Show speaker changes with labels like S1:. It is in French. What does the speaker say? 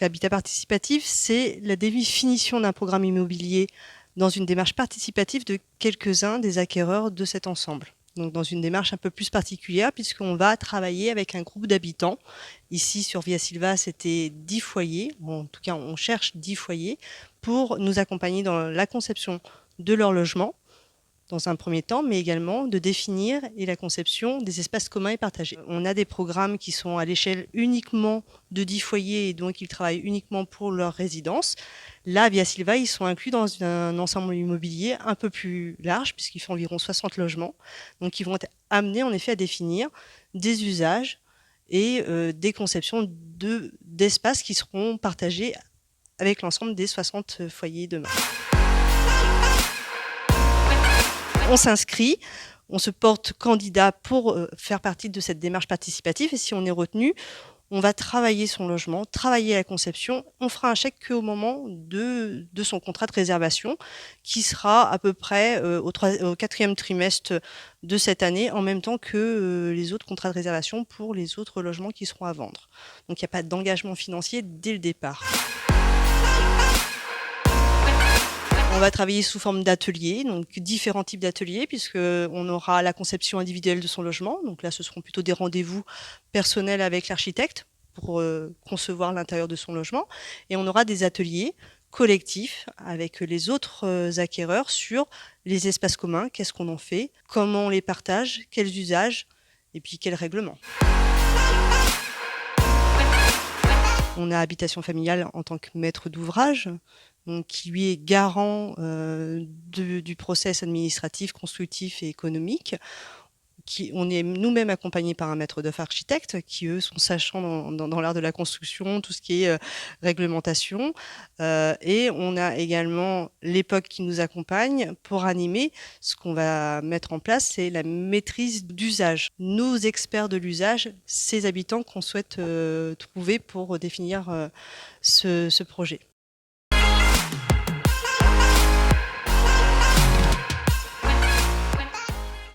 S1: l'habitat participatif, c'est la définition d'un programme immobilier dans une démarche participative de quelques-uns des acquéreurs de cet ensemble. Donc dans une démarche un peu plus particulière puisqu'on va travailler avec un groupe d'habitants. Ici sur Via Silva, c'était 10 foyers, en tout cas on cherche 10 foyers pour nous accompagner dans la conception de leur logement dans un premier temps, mais également de définir et la conception des espaces communs et partagés. On a des programmes qui sont à l'échelle uniquement de 10 foyers et donc ils travaillent uniquement pour leur résidence. Là, Via Silva, ils sont inclus dans un ensemble immobilier un peu plus large puisqu'ils font environ 60 logements. Donc ils vont être amenés en effet à définir des usages et des conceptions d'espaces qui seront partagés avec l'ensemble des 60 foyers demain. On s'inscrit, on se porte candidat pour faire partie de cette démarche participative et si on est retenu, on va travailler son logement, travailler la conception. On fera un chèque qu'au moment de son contrat de réservation qui sera à peu près au 4e trimestre de cette année en même temps que les autres contrats de réservation pour les autres logements qui seront à vendre. Donc il n'y a pas d'engagement financier dès le départ. On va travailler sous forme d'ateliers, donc différents types d'ateliers, puisqu'on aura la conception individuelle de son logement. Donc là, ce seront plutôt des rendez-vous personnels avec l'architecte pour concevoir l'intérieur de son logement. Et on aura des ateliers collectifs avec les autres acquéreurs sur les espaces communs, qu'est-ce qu'on en fait, comment on les partage, quels usages et puis quels règlements. On a Habitation Familiale en tant que maître d'ouvrage, donc qui lui est garant du process administratif, constructif et économique. On est nous-mêmes accompagnés par un maître d'œuvre architecte qui, eux, sont sachants dans l'art de la construction, tout ce qui est réglementation. Et on a également l'EPOC qui nous accompagne pour animer. Ce qu'on va mettre en place, c'est la maîtrise d'usage. Nos experts de l'usage, ces habitants qu'on souhaite trouver pour définir ce projet.